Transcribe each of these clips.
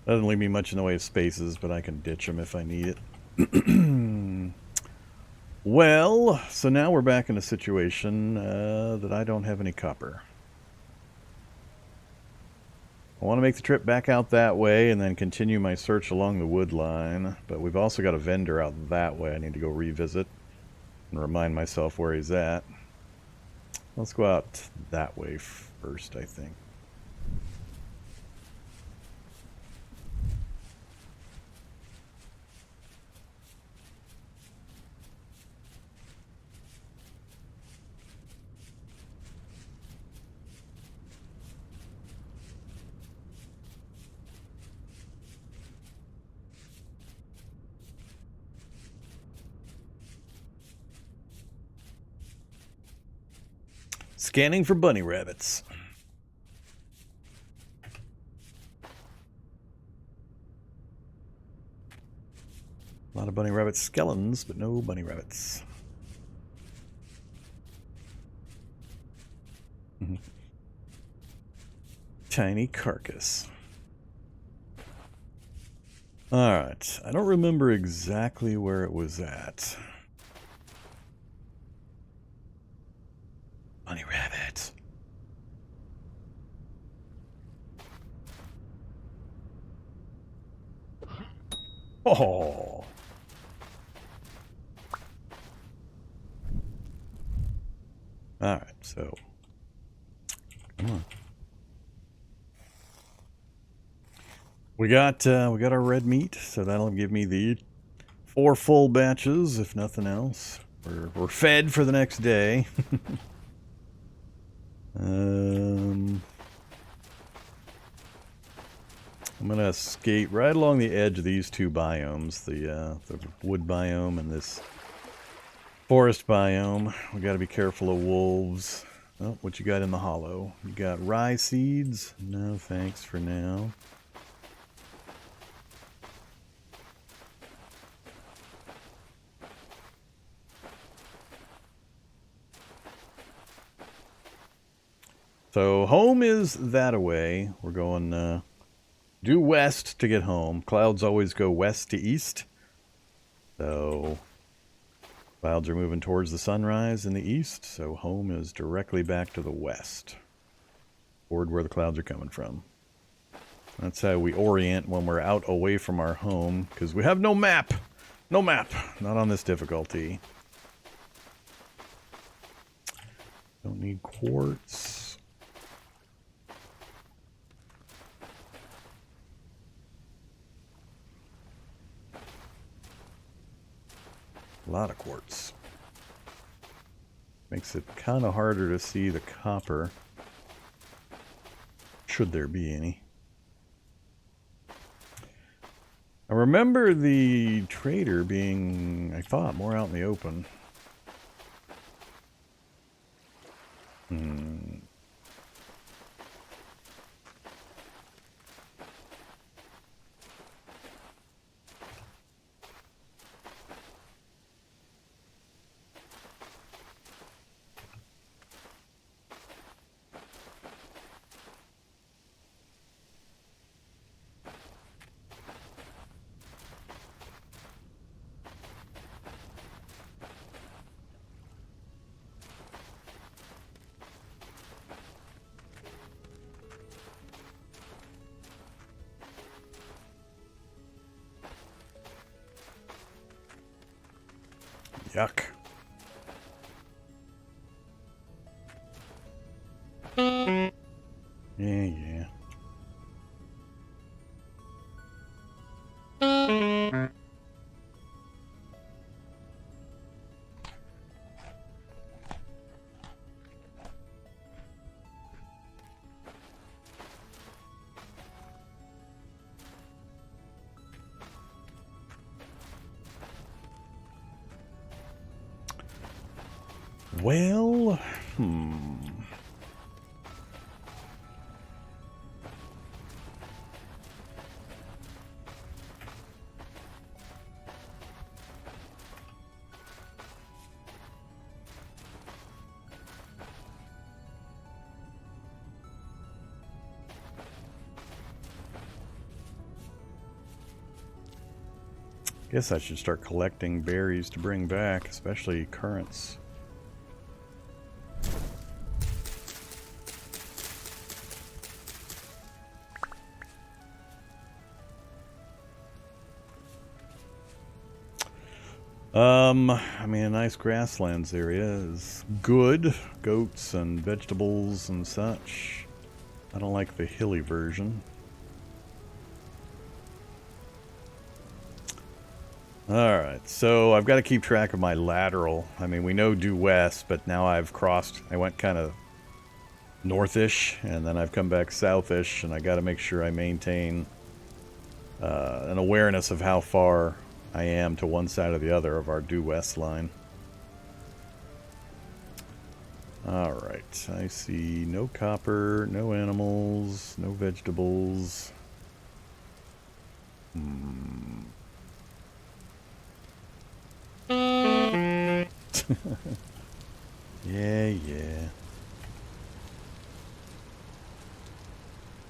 Doesn't leave me much in the way of spaces, but I can ditch them if I need it. Well, so now we're back in a situation that I don't have any copper. I want to make the trip back out that way and then continue my search along the wood line, but we've also got a vendor out that way I need to go revisit and remind myself where he's at. Let's go out that way first, I think. Scanning for bunny rabbits. A lot of bunny rabbit skeletons, but no bunny rabbits. Tiny carcass. Alright, I don't remember exactly where it was at. Bunny rabbit. Oh. Alright, so. Come on. We got our red meat, so that'll give me the 4 full batches, if nothing else. We're fed for the next day. I'm gonna skate right along the edge of these two biomes, the wood biome and this forest biome. We got to be careful of wolves. Oh, what you got in the hollow? You got rye seeds? No, thanks for now. So home is that away. We're going due west to get home. Clouds always go west to east. So clouds are moving towards the sunrise in the east, so home is directly back to the west, toward where the clouds are coming from. That's how we orient when we're out away from our home, because we have no map. No map. Not on this difficulty. Don't need quartz. A lot of quartz. Makes it kind of harder to see the copper. Should there be any. I remember the trader being, I thought, more out in the open. Yuck. Yeah. Well, Guess I should start collecting berries to bring back, especially currants. I mean, a nice grasslands area is good. Goats and vegetables and such. I don't like the hilly version. Alright, so I've got to keep track of my lateral. I mean, we know due west, but now I've crossed. I went kind of northish, and then I've come back southish, and I got to make sure I maintain an awareness of how far I am to one side or the other of our due west line. Alright, I see no copper, no animals, no vegetables. Yeah.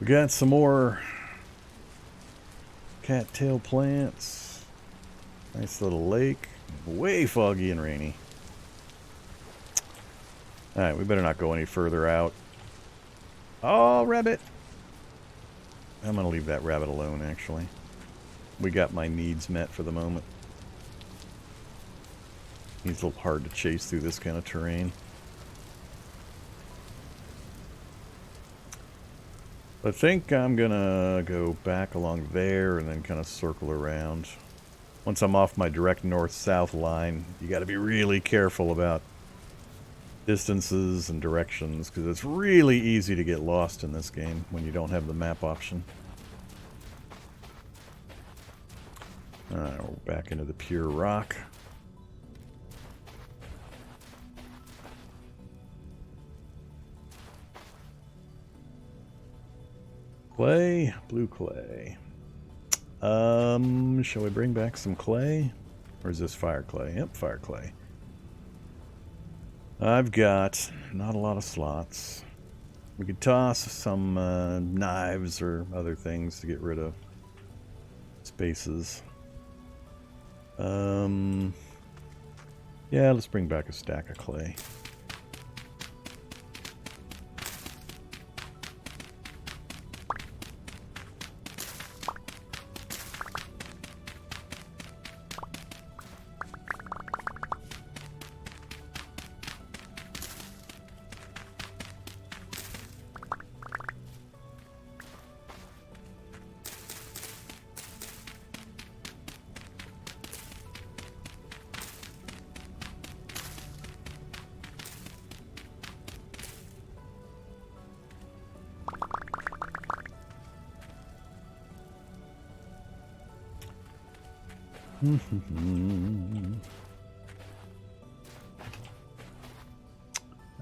We got some more cattail plants. Nice little lake. Way foggy and rainy. Alright, we better not go any further out. Oh, rabbit! I'm gonna leave that rabbit alone, actually. We got my needs met for the moment. He's a little hard to chase through this kind of terrain. I think I'm gonna go back along there and then kind of circle around. Once I'm off my direct north-south line, you gotta be really careful about distances and directions, because it's really easy to get lost in this game when you don't have the map option. Alright, we're back into the pure rock. Clay, blue clay. Shall we bring back some clay? Or is this fire clay? Yep, fire clay. I've got not a lot of slots. We could toss some knives or other things to get rid of spaces. Yeah, let's bring back a stack of clay.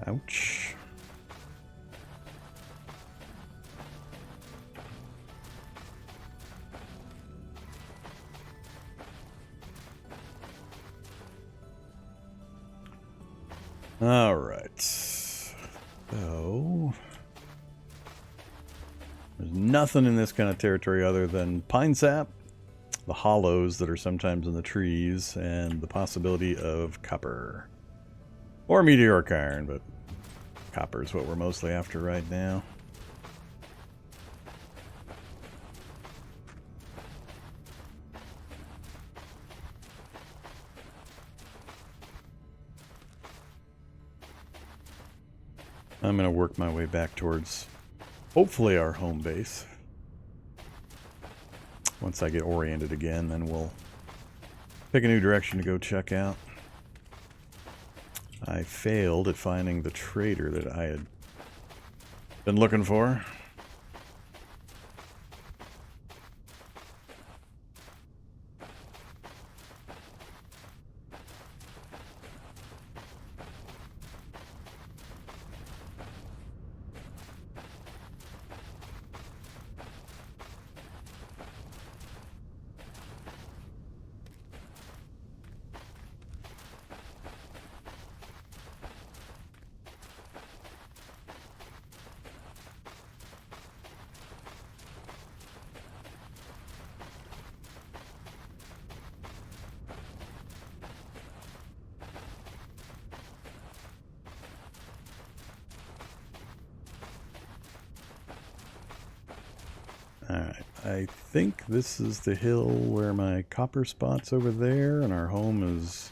Ouch. All right. So there's nothing in this kind of territory other than pine sap, the hollows that are sometimes in the trees, and the possibility of copper. Or meteoric iron, but copper is what we're mostly after right now. I'm going to work my way back towards, hopefully, our home base. Once I get oriented again, then we'll pick a new direction to go check out. I failed at finding the trader that I had been looking for. Alright, I think this is the hill where my copper spot's over there, and our home is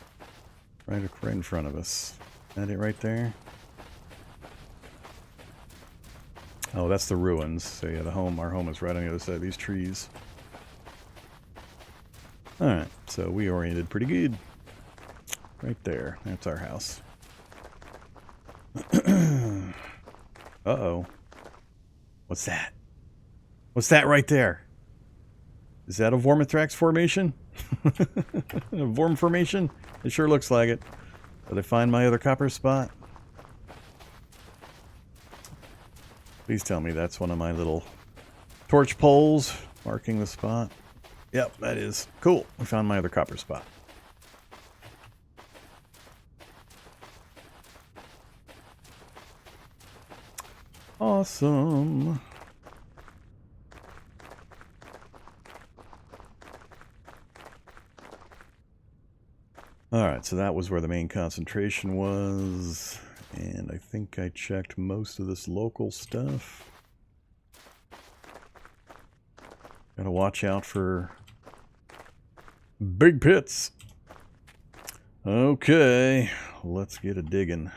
right in front of us. Is that it right there? Oh, that's the ruins. So yeah, our home is right on the other side of these trees. Alright, so we oriented pretty good. Right there. That's our house. Uh-oh. What's that? What's that right there? Is that a Vormithrax formation? A Vorm formation? It sure looks like it. Did I find my other copper spot? Please tell me that's one of my little torch poles marking the spot. Yep, that is. Cool. I found my other copper spot. Awesome. Alright, so that was where the main concentration was. And I think I checked most of this local stuff. Gotta watch out for big pits. Okay, let's get a digging.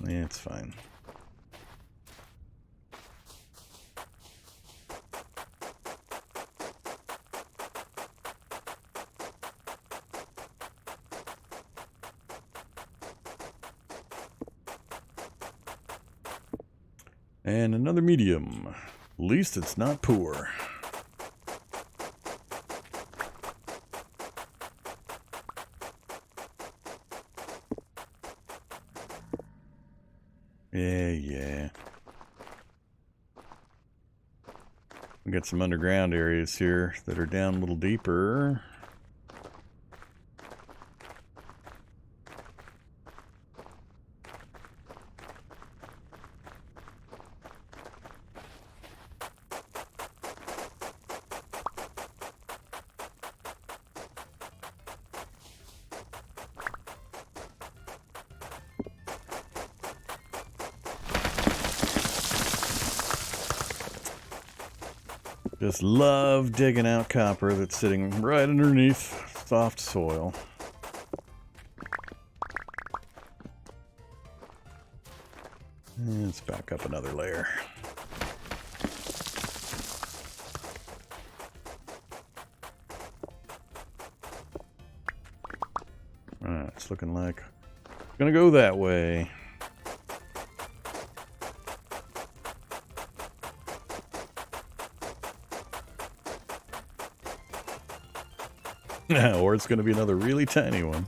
Yeah, it's fine. And another medium. At least it's not poor. Yeah. We got some underground areas here that are down a little deeper. Just love digging out copper that's sitting right underneath soft soil. And let's back up another layer. Alright, it's looking like it's gonna go that way. Or it's going to be another really tiny one.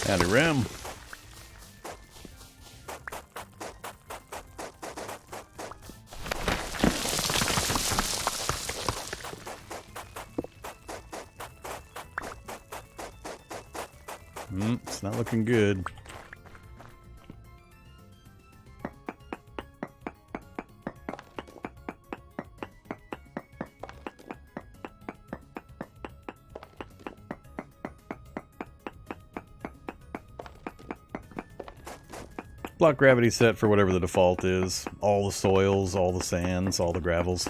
Howdy, Ram. It's not looking good. Block gravity set for whatever the default is. All the soils, all the sands, all the gravels.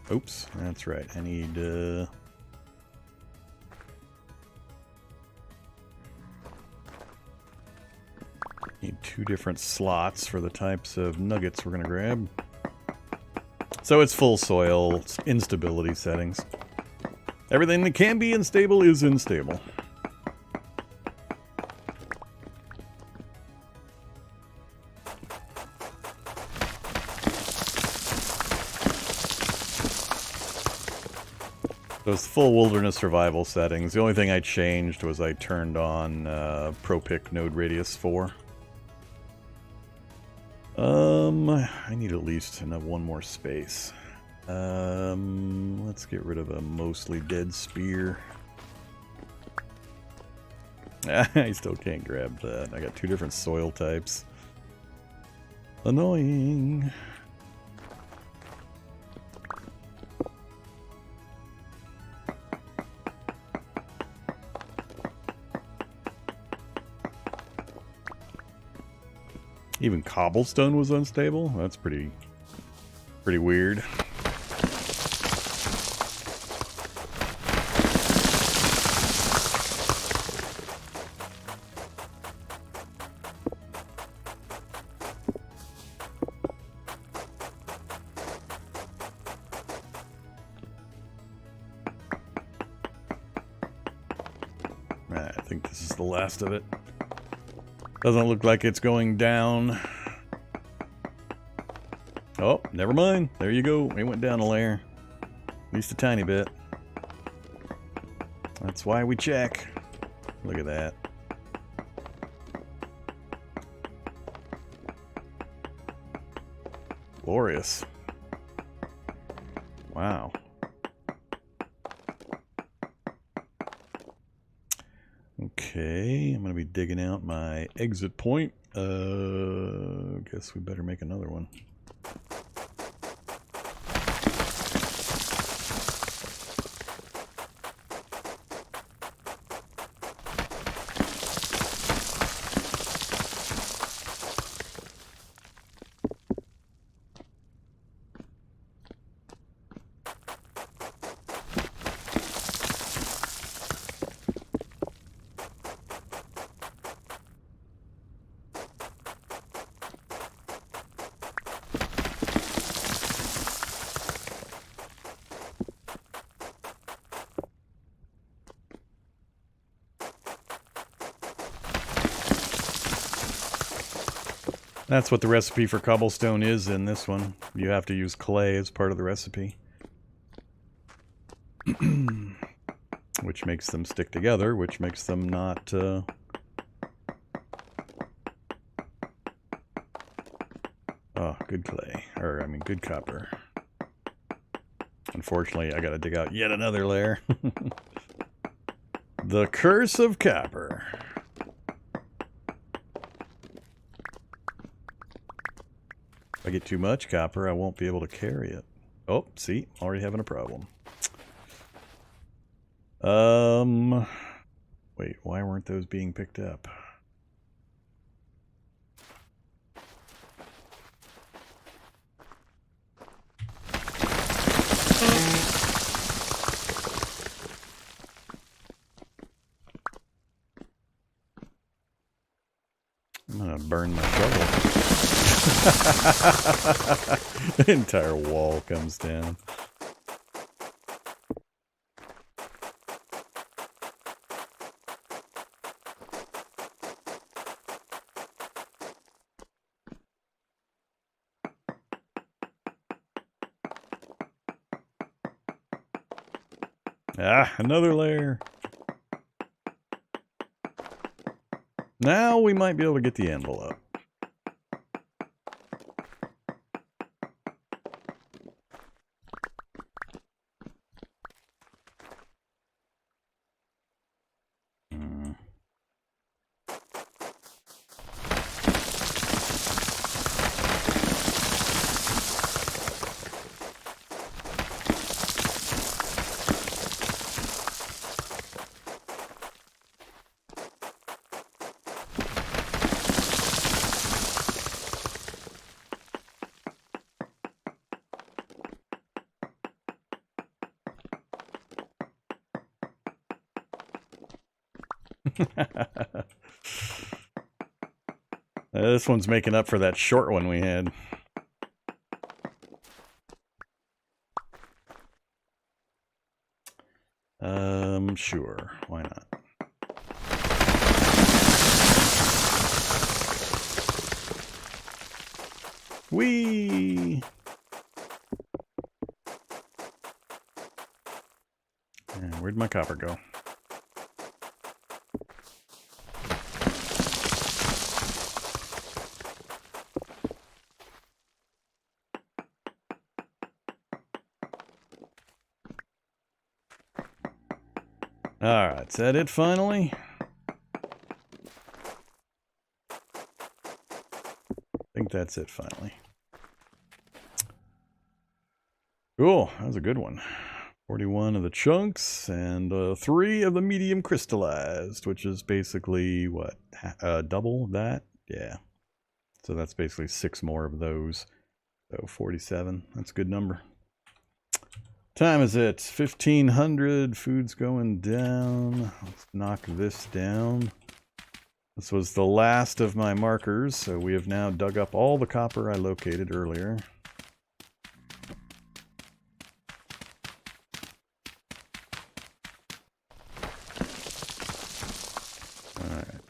Oops, that's right. I need two different slots for the types of nuggets we're going to grab. So it's full soil instability settings. Everything that can be unstable is unstable. Those full wilderness survival settings. The only thing I changed was I turned on ProPick node radius 4. I need at least one more space. Let's get rid of a mostly dead spear. I still can't grab that. I got 2 different soil types. Annoying. Even cobblestone was unstable? That's pretty weird. I think this is the last of it. Doesn't look like it's going down. Oh, never mind. There you go. It went down a layer. At least a tiny bit. That's why we check. Look at that. Glorious. Wow. Okay, I'm going to be digging out my exit point. Guess we better make another one. That's what the recipe for cobblestone is in this one. You have to use clay as part of the recipe. Which makes them stick together, which makes them not... Oh, good clay. Or, I mean, good copper. Unfortunately, I gotta dig out yet another layer. The curse of copper. If I get too much copper, I won't be able to carry it. Oh, see? Already having a problem. Wait, why weren't those being picked up? I'm gonna burn my shovel. The entire wall comes down. Ah, another layer. Now we might be able to get the anvil up. This one's making up for that short one we had. Sure, why not? Whee! Where'd my copper go? Alright, is that it finally? I think that's it finally. Cool, that was a good one. 41 of the chunks and 3 of the medium crystallized, which is basically what? Double that? Yeah. So that's basically 6 more of those. So 47, that's a good number. Time is it? 1500. Food's going down. Let's knock this down. This was the last of my markers, so we have now dug up all the copper I located earlier. Alright.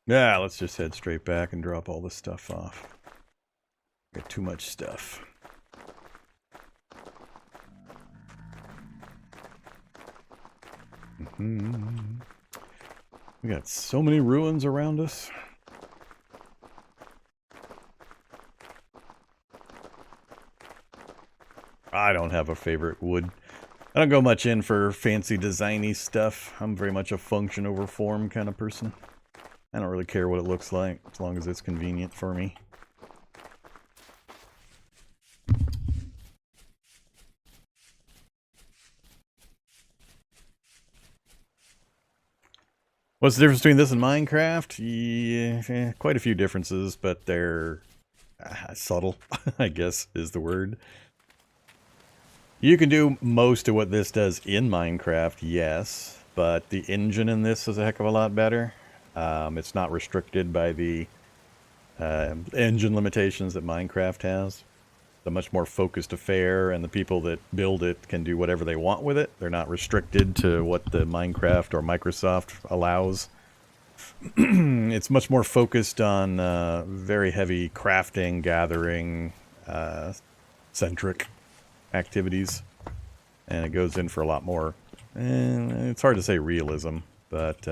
Yeah, let's just head straight back and drop all this stuff off. Got too much stuff. We got so many ruins around us. I don't have a favorite wood. I don't go much in for fancy designy stuff. I'm very much a function over form kind of person. I don't really care what it looks like, as long as it's convenient for me. What's the difference between this and Minecraft? Yeah, quite a few differences, but they're subtle, I guess is the word. You can do most of what this does in Minecraft, yes, but the engine in this is a heck of a lot better. It's not restricted by the engine limitations that Minecraft has. It's a much more focused affair, and the people that build it can do whatever they want with it. They're not restricted to what the Minecraft or Microsoft allows. It's much more focused on very heavy crafting, gathering, centric activities, and it goes in for a lot more. And it's hard to say realism, but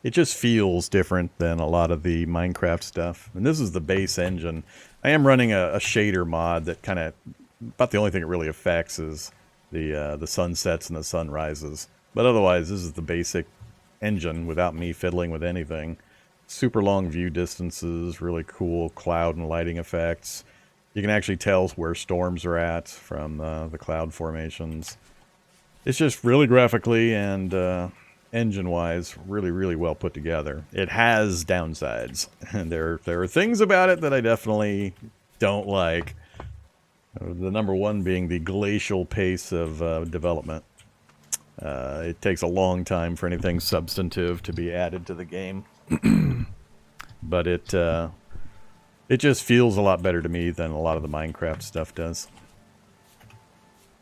it just feels different than a lot of the Minecraft stuff. And this is the base engine. I am running a shader mod that kind of, about the only thing it really affects is the sunsets and the sunrises. But otherwise, this is the basic engine without me fiddling with anything. Super long view distances, really cool cloud and lighting effects. You can actually tell where storms are at from the cloud formations. It's just really graphically and engine-wise really, really well put together. It has downsides, and there are things about it that I definitely don't like. The number one being the glacial pace of development. It takes a long time for anything substantive to be added to the game. But it just feels a lot better to me than a lot of the Minecraft stuff does.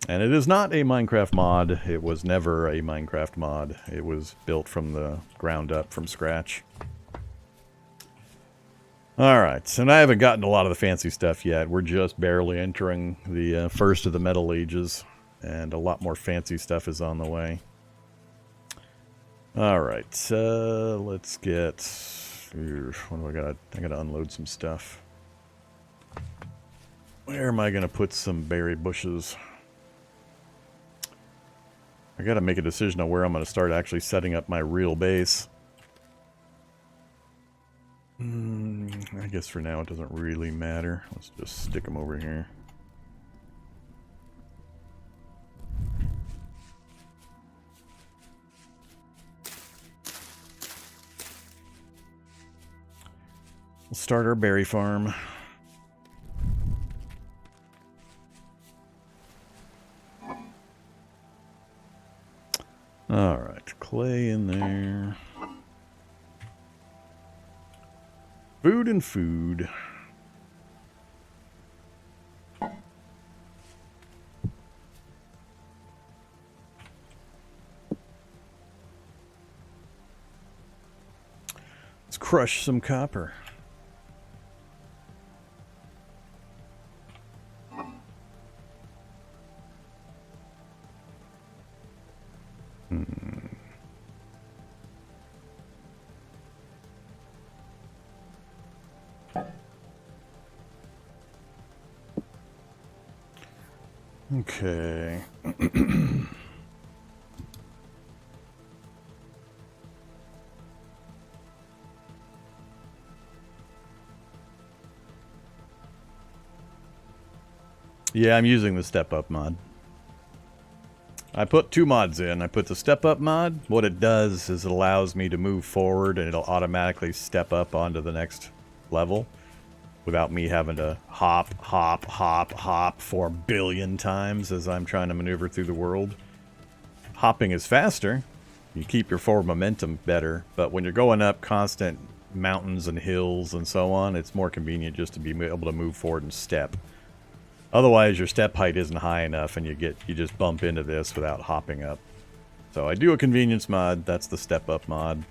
And it is not a Minecraft mod. It was never a Minecraft mod. It was built from the ground up, from scratch. Alright, so I haven't gotten a lot of the fancy stuff yet. We're just barely entering the first of the Metal Ages. And a lot more fancy stuff is on the way. Alright, let's get... What do I got? I gotta unload some stuff. Where am I gonna put some berry bushes? I gotta make a decision on where I'm gonna start actually setting up my real base. I guess for now it doesn't really matter. Let's just stick them over here. We'll start our berry farm. Alright, clay in there. Food and food. Let's crush some copper. Okay. Yeah, I'm using the step up mod. I put 2 mods in. I put the step up mod. What it does is it allows me to move forward and it'll automatically step up onto the next level without me having to hop 4 billion times as I'm trying to maneuver through the world. Hopping is faster. You keep your forward momentum better, but when you're going up constant mountains and hills and so on, it's more convenient just to be able to move forward and step. Otherwise, your step height isn't high enough, and you just bump into this without hopping up. So I do a convenience mod. That's the step up mod,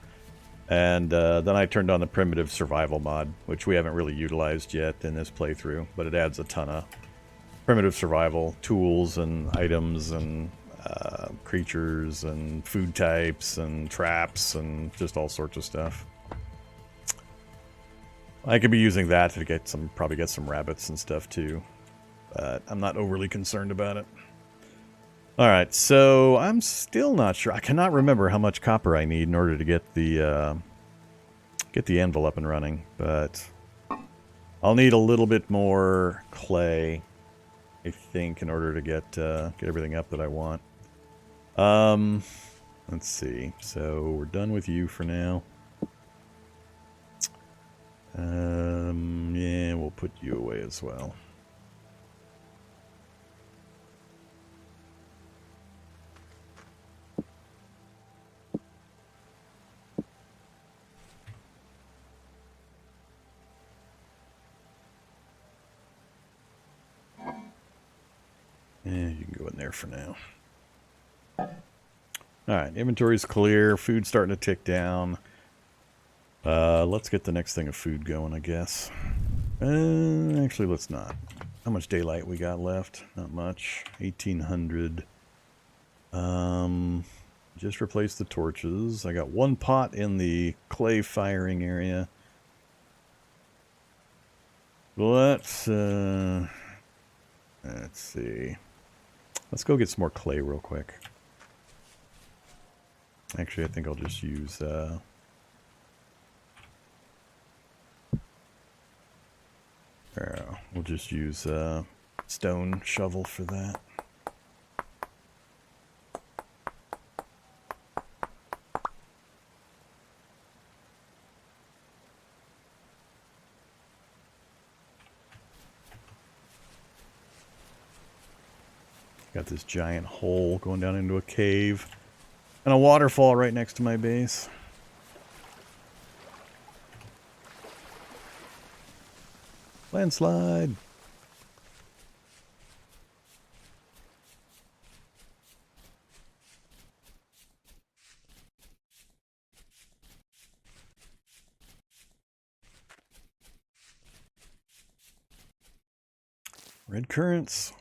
and then I turned on the primitive survival mod, which we haven't really utilized yet in this playthrough, but it adds a ton of primitive survival tools and items and creatures and food types and traps and just all sorts of stuff. I could be using that to get probably get some rabbits and stuff too. But I'm not overly concerned about it. Alright, so I'm still not sure. I cannot remember how much copper I need in order to get the anvil up and running, but I'll need a little bit more clay, I think, in order to get everything up that I want. Let's see. So we're done with you for now. Yeah, we'll put you away as well. Yeah, you can go in there for now. Alright, inventory's clear. Food's starting to tick down. Let's get the next thing of food going, I guess. Actually, let's not. How much daylight we got left? Not much. 1800. Just replace the torches. I got 1 pot in the clay firing area. Let's see. Let's go get some more clay real quick. Actually, I think I'll just use, we'll just use, stone shovel for that. Got this giant hole going down into a cave. And a waterfall right next to my base. Landslide. Red currants.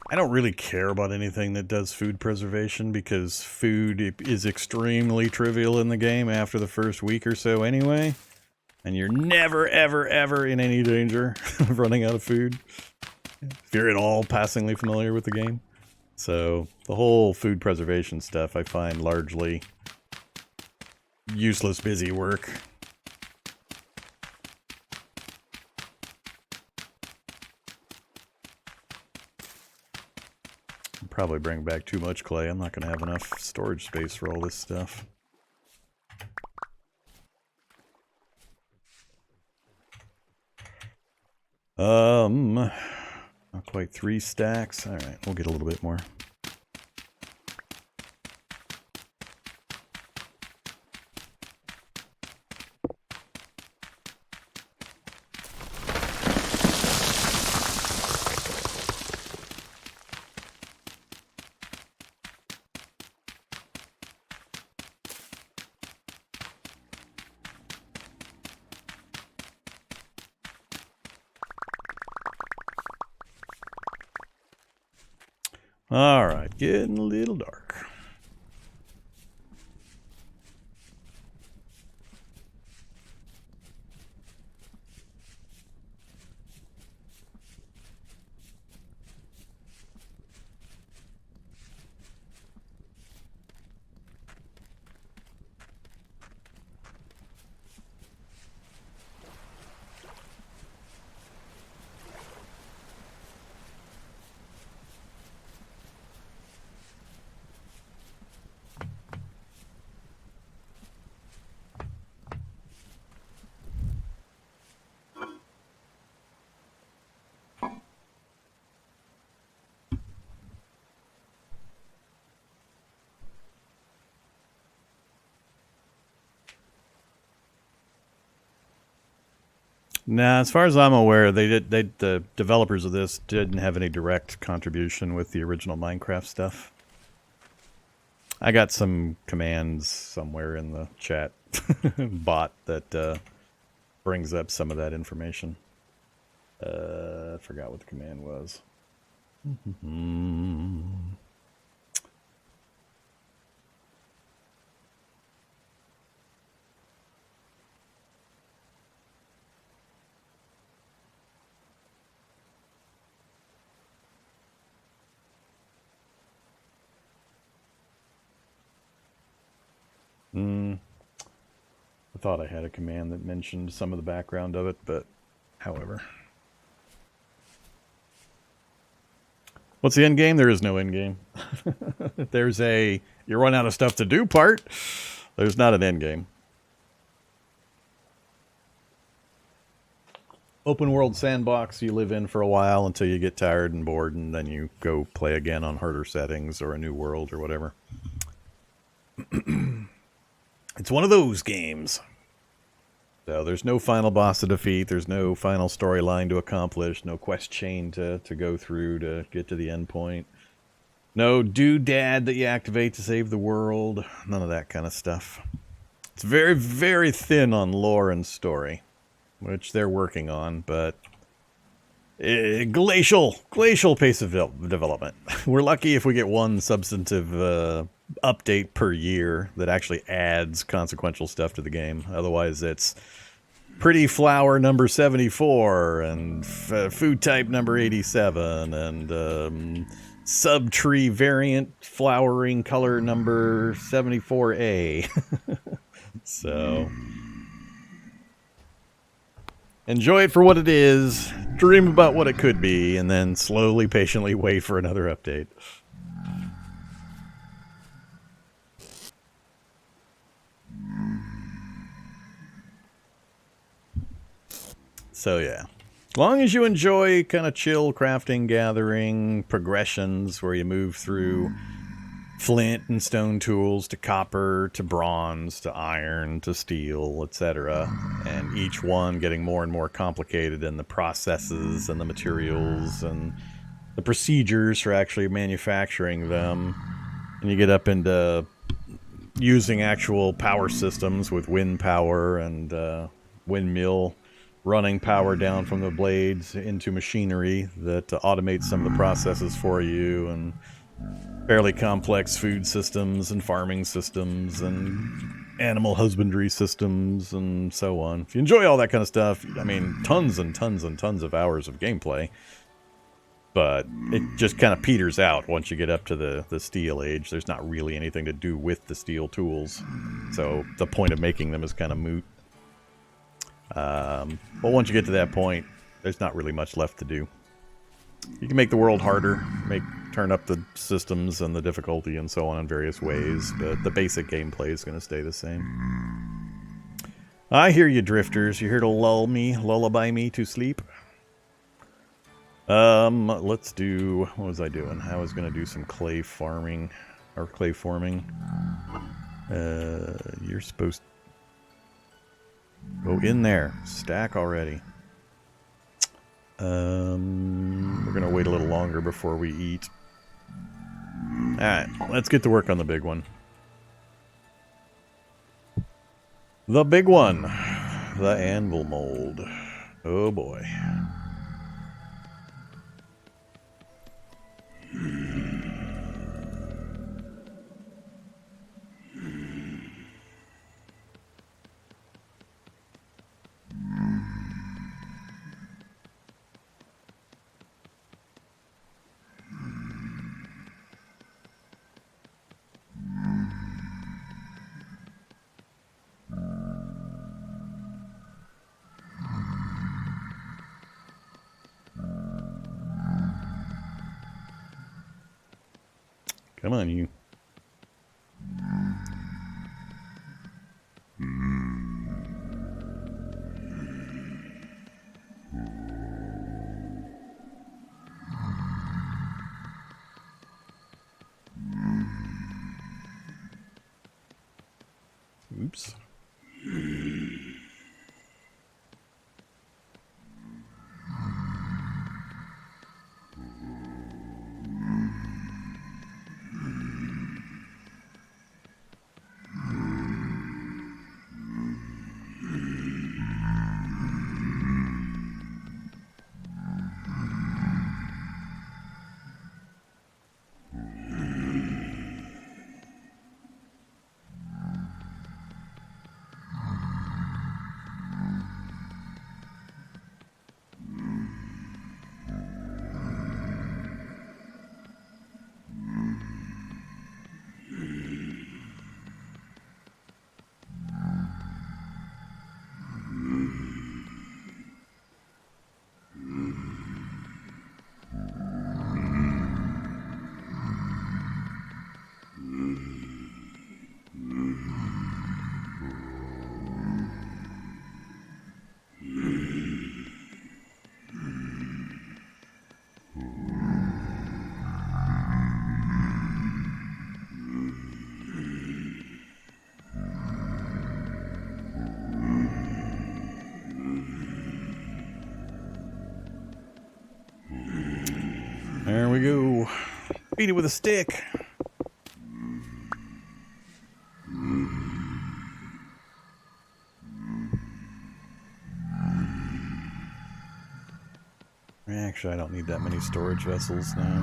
I don't really care about anything that does food preservation because food is extremely trivial in the game after the first week or so anyway. And you're never, ever, ever in any danger of running out of food if you're at all passingly familiar with the game. So the whole food preservation stuff I find largely useless busy work. I'll probably bring back too much clay. I'm not going to have enough storage space for all this stuff. Not quite 3 stacks. Alright, we'll get a little bit more. Alright, getting a little dark. Nah, as far as I'm aware, the developers of this didn't have any direct contribution with the original Minecraft stuff. I got some commands somewhere in the chat bot that brings up some of that information. I forgot what the command was. I thought I had a command that mentioned some of the background of it, but however. What's the end game? There is no end game. There's a you run out of stuff to do part. There's not an end game. Open world sandbox you live in for a while until you get tired and bored, and then you go play again on harder settings or a new world or whatever. It's one of those games. So there's no final boss to defeat. There's no final storyline to accomplish. No quest chain to go through to get to the end point. No doodad that you activate to save the world. None of that kind of stuff. It's very, very thin on lore and story, which they're working on, but glacial pace of development. We're lucky if we get one substantive update per year that actually adds consequential stuff to the game. Otherwise, it's pretty flower number 74 and food type number 87 and subtree variant flowering color number 74A. So enjoy it for what it is, dream about what it could be, and then slowly, patiently wait for another update. So yeah, as long as you enjoy kind of chill crafting, gathering, progressions where you move through flint and stone tools to copper to bronze to iron to steel, etc., and each one getting more and more complicated in the processes and the materials and the procedures for actually manufacturing them, and you get up into using actual power systems with wind power and windmill running power down from the blades into machinery that automates some of the processes for you, and fairly complex food systems and farming systems and animal husbandry systems and so on. If you enjoy all that kind of stuff, I mean, tons and tons and tons of hours of gameplay. But it just kind of peters out once you get up to the steel age. There's not really anything to do with the steel tools. So the point of making them is kind of moot. But once you get to that point, there's not really much left to do. You can make the world harder, turn up the systems and the difficulty and so on in various ways, but the basic gameplay is going to stay the same. I hear you, drifters. You're here to lullaby me to sleep. Let's do... What was I doing? I was going to do some clay farming, or clay forming. You're supposed to go in there. Stack already. We're going to wait a little longer before we eat. Alright, let's get to work on the big one. The big one. The anvil mold. Oh boy. Come on, you. Oops. There we go. Beat it with a stick. Actually, I don't need that many storage vessels now.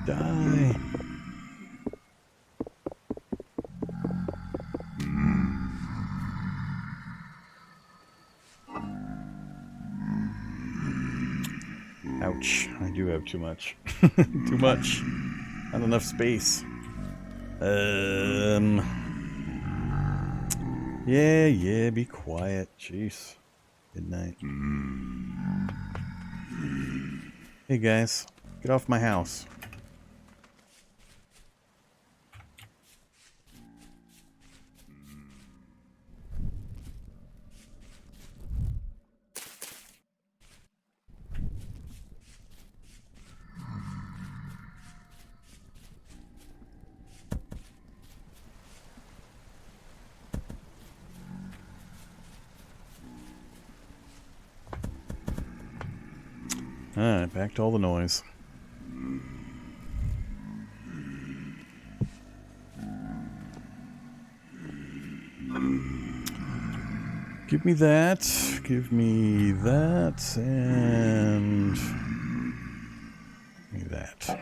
Die. Ouch. I do have too much. Too much. Not enough space. Yeah, be quiet. Jeez. Good night. Hey guys, get off my house. Alright, back to all the noise. Give me that. Give me that. And... give me that.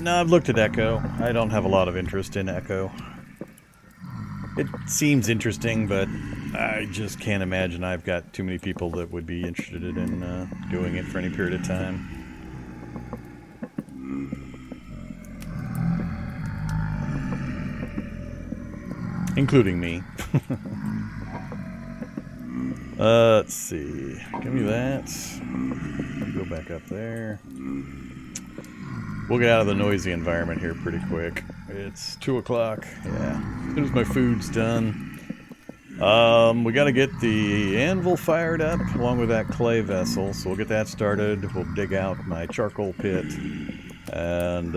No, I've looked at Echo. I don't have a lot of interest in Echo. It seems interesting, but I just can't imagine I've got too many people that would be interested in doing it for any period of time. Including me. Let's see. Give me that. Go back up there. We'll get out of the noisy environment here pretty quick. It's 2 o'clock. Yeah. As soon as my food's done. We got to get the anvil fired up along with that clay vessel. So we'll get that started. We'll dig out my charcoal pit. And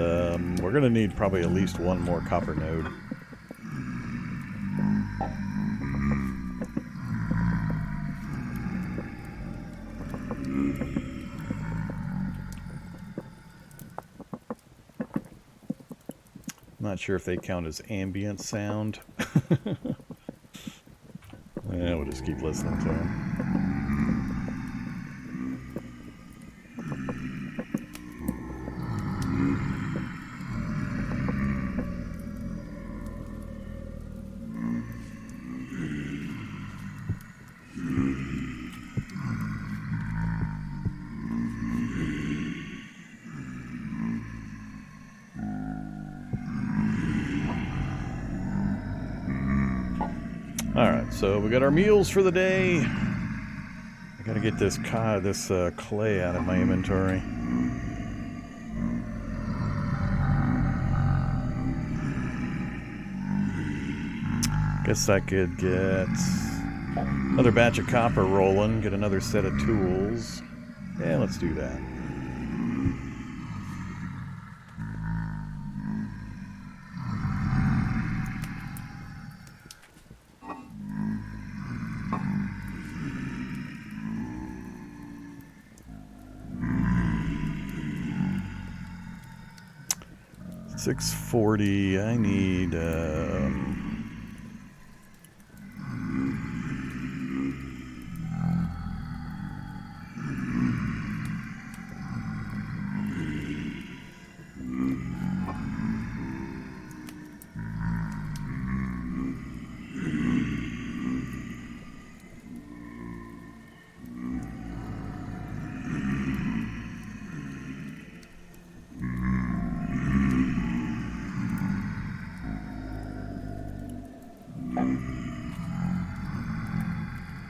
we're going to need probably at least one more copper node. Not sure if they count as ambient sound. Yeah, we'll just keep listening to them. Alright, so we got our meals for the day. I gotta get this clay out of my inventory. Guess I could get another batch of copper rolling, get another set of tools. Yeah, let's do that. $640. I need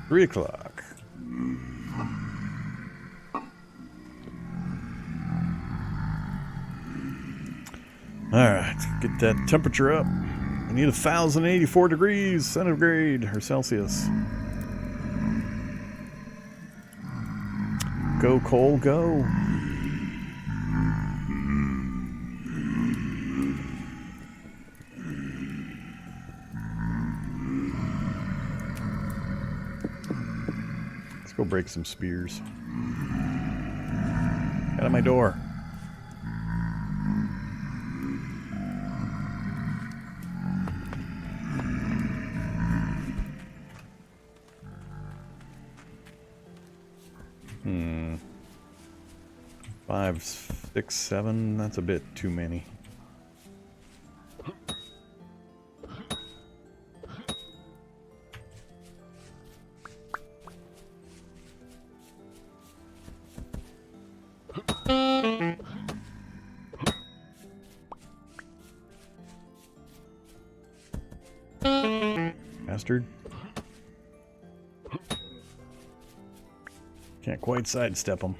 $3 o'clock. All right, get that temperature up. We need 1,084 degrees centigrade or Celsius. Go, coal, go. Let's go break some spears. Out of my door. Five, six, seven. That's a bit too many. Bastard. Can't quite sidestep them.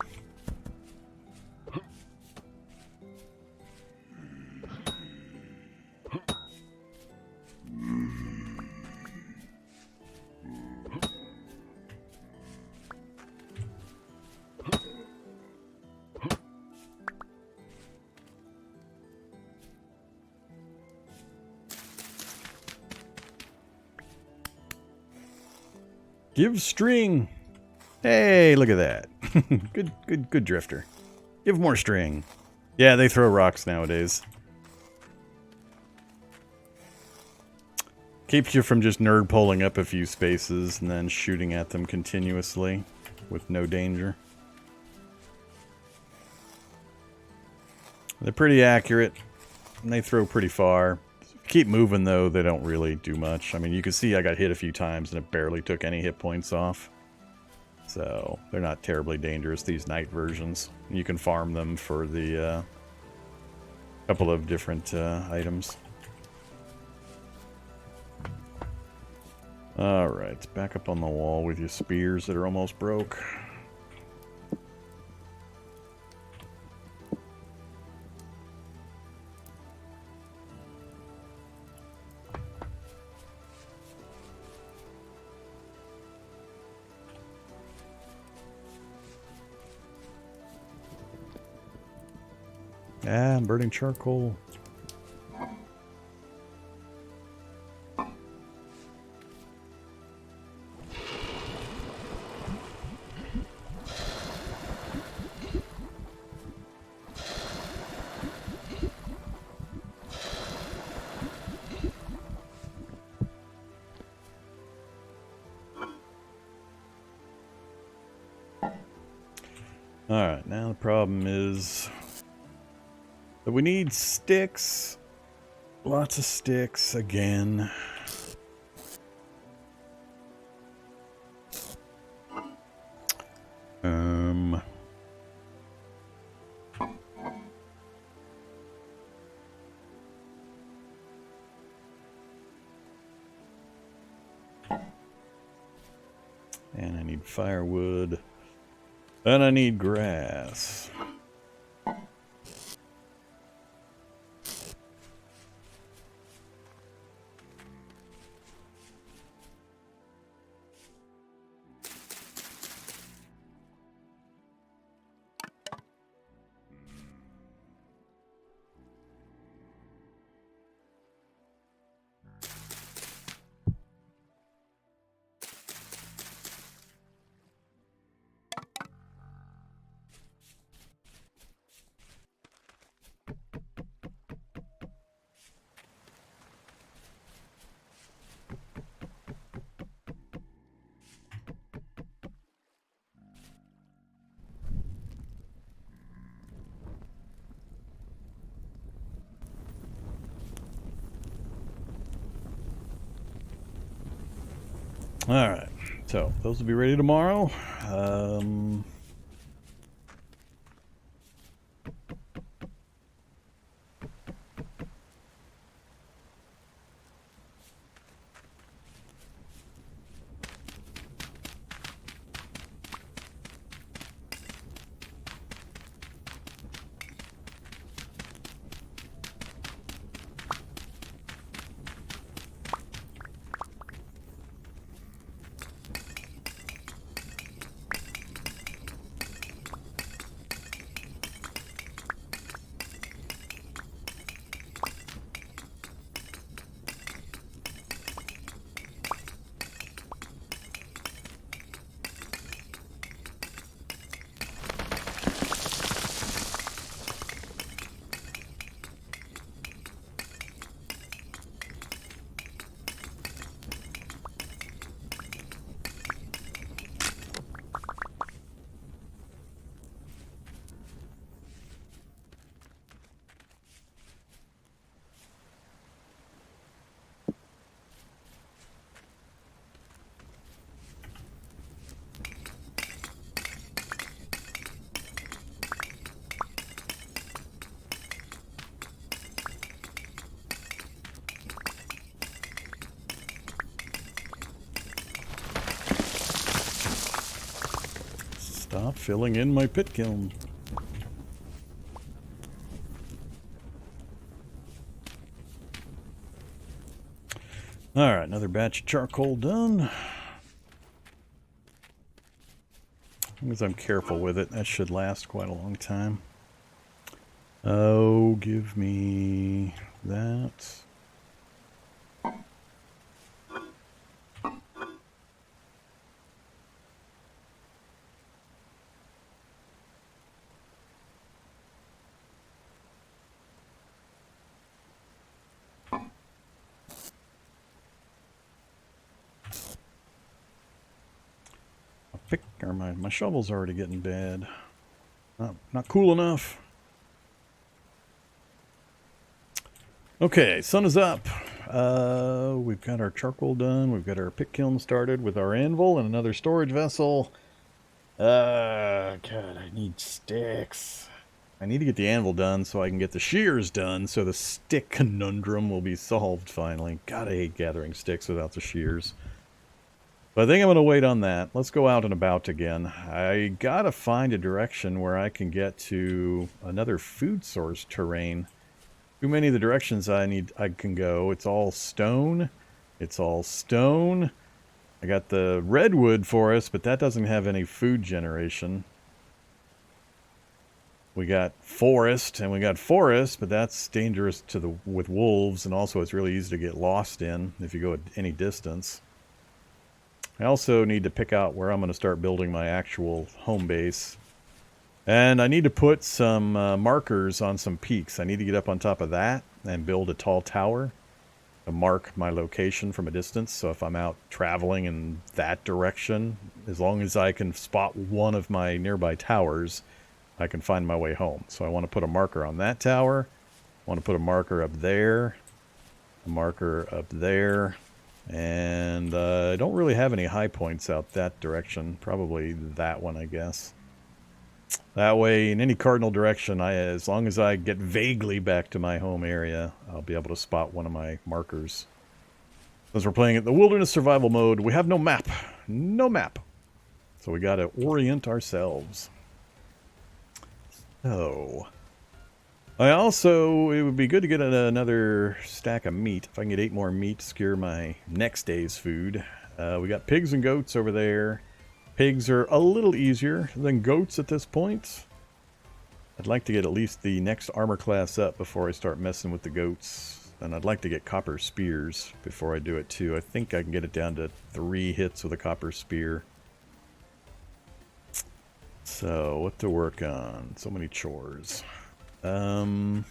Give string. Hey, look at that. Good drifter. Give more string. Yeah, they throw rocks nowadays. Keeps you from just nerd poling up a few spaces and then shooting at them continuously with no danger. They're pretty accurate and they throw pretty far. Keep moving though, they don't really do much. I mean, you can see I got hit a few times and it barely took any hit points off. So, they're not terribly dangerous, these night versions. You can farm them for the couple of different items. Alright, back up on the wall with your spears that are almost broke. Ah, I'm burning charcoal. Alright, now the problem is that we need sticks. Lots of sticks again. And I need firewood. And I need grass. Alright, so those will be ready tomorrow. filling in my pit kiln. Alright, another batch of charcoal done. As long as I'm careful with it, that should last quite a long time. Oh, give me that. My shovel's already getting bad. Not cool enough. Okay, sun is up. We've got our charcoal done. We've got our pit kiln started with our anvil and another storage vessel. God, I need sticks. I need to get the anvil done so I can get the shears done so the stick conundrum will be solved finally. God, I hate gathering sticks without the shears. But I think I'm going to wait on that. Let's go out and about again. I got to find a direction where I can get to another food source terrain. Too many of the directions I can go. It's all stone. It's all stone. I got the redwood forest, but that doesn't have any food generation. We got forest, and we got forest, but that's dangerous with wolves, and also it's really easy to get lost in if you go at any distance. I also need to pick out where I'm going to start building my actual home base. And I need to put some markers on some peaks. I need to get up on top of that and build a tall tower to mark my location from a distance. So if I'm out traveling in that direction, as long as I can spot one of my nearby towers, I can find my way home. So I want to put a marker on that tower. I want to put a marker up there. A marker up there. And I don't really have any high points out that direction. Probably that one, I guess. That way, in any cardinal direction, as long as I get vaguely back to my home area, I'll be able to spot one of my markers. Since we're playing it in the wilderness survival mode, we have no map. No map. So we gotta orient ourselves. So, it would be good to get another stack of meat. If I can get 8 more meat to secure my next day's food. We got pigs and goats over there. Pigs are a little easier than goats at this point. I'd like to get at least the next armor class up before I start messing with the goats. And I'd like to get copper spears before I do it too. I think I can get it down to 3 hits with a copper spear. So, what to work on? So many chores. Give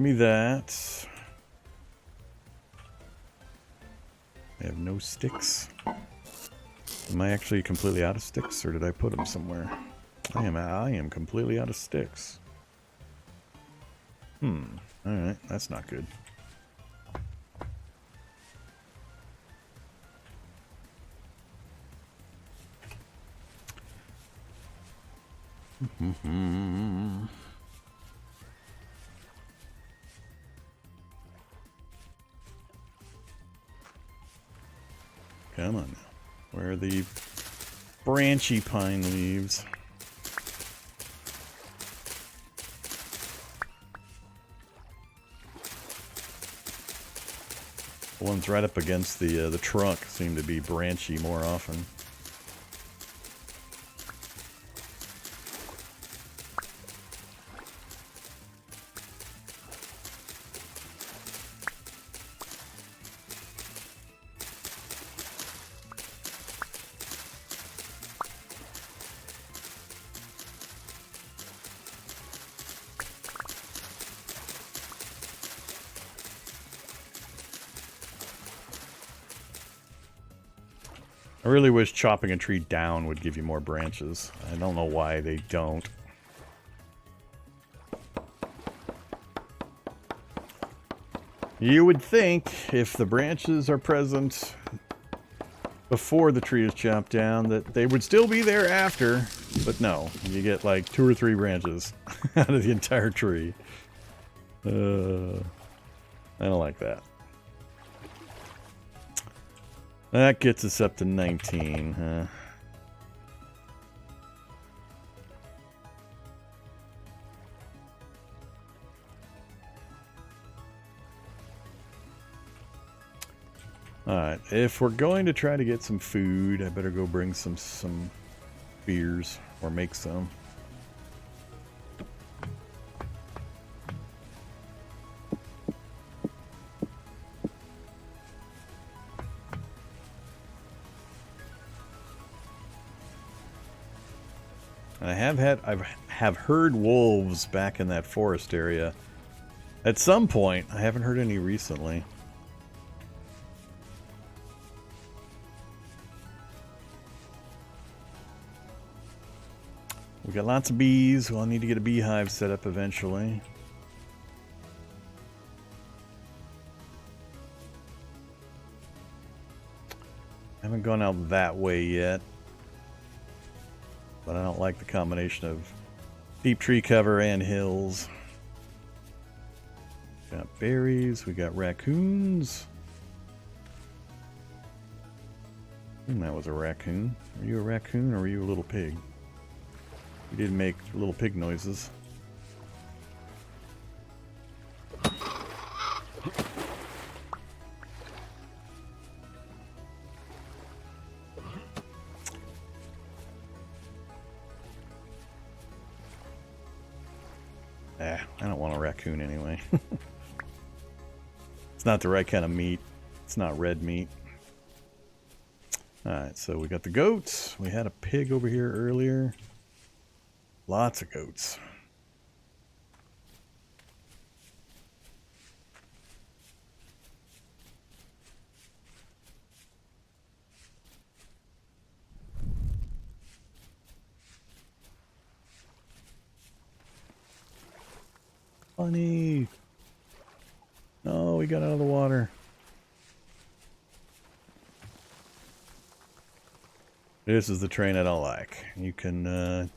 me that. I have no sticks. Am I actually completely out of sticks, or did I put them somewhere? I am completely out of sticks. Alright, that's not good. Come on now. Where are the branchy pine leaves? The ones right up against the trunk seem to be branchy more often. I really wish chopping a tree down would give you more branches. I don't know why they don't. You would think if the branches are present before the tree is chopped down that they would still be there after, but no. You get like 2 or 3 branches out of the entire tree. I don't like that. That gets us up to 19, huh? Alright, if we're going to try to get some food, I better go bring some beers, or make some. And I have heard wolves back in that forest area. At some point, I haven't heard any recently. We got lots of bees. We'll need to get a beehive set up eventually. Haven't gone out that way yet. But I don't like the combination of deep tree cover and hills. Got berries. We got raccoons. That was a raccoon. Are you a raccoon or are you a little pig? You did make little pig noises. I don't want a raccoon anyway. It's not the right kind of meat. It's not red meat. Alright, so we got the goats. We had a pig over here earlier. Lots of goats. Funny. Oh, we got out of the water. This is the train I don't like. You can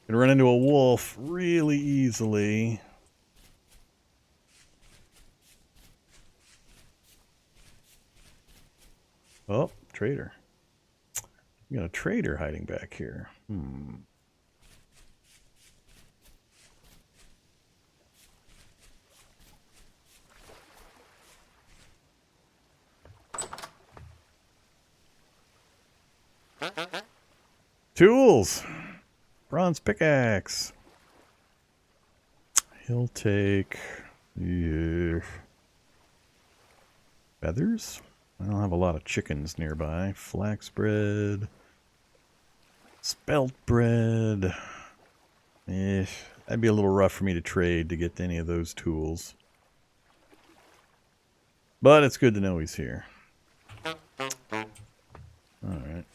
run into a wolf really easily. Oh, trader. We got a trader hiding back here. Tools! Bronze pickaxe. He'll take... feathers? I don't have a lot of chickens nearby. Flax bread. Spelt bread. That'd be a little rough for me to trade to get any of those tools. But it's good to know he's here. Alright.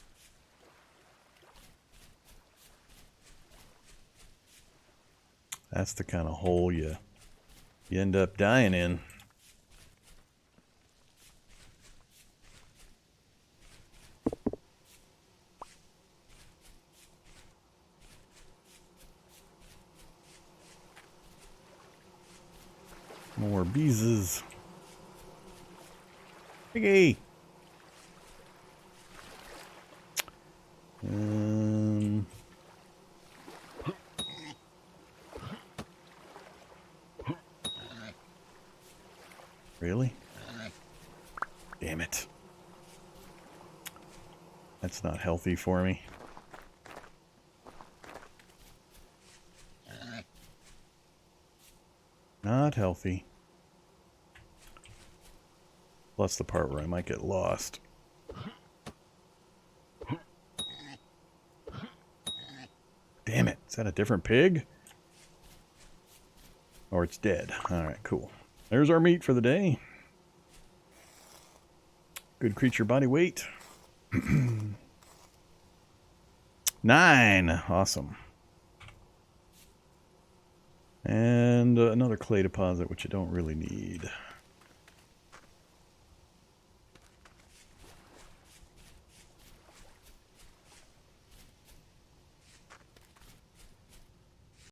That's the kind of hole you end up dying in. More beeses. Piggy! Really? Damn it. That's not healthy for me. Not healthy. Plus the part where I might get lost. Damn it. Is that a different pig? Or it's dead. Alright, cool. There's our meat for the day. Good creature body weight. 9. Awesome. And another clay deposit, which I don't really need.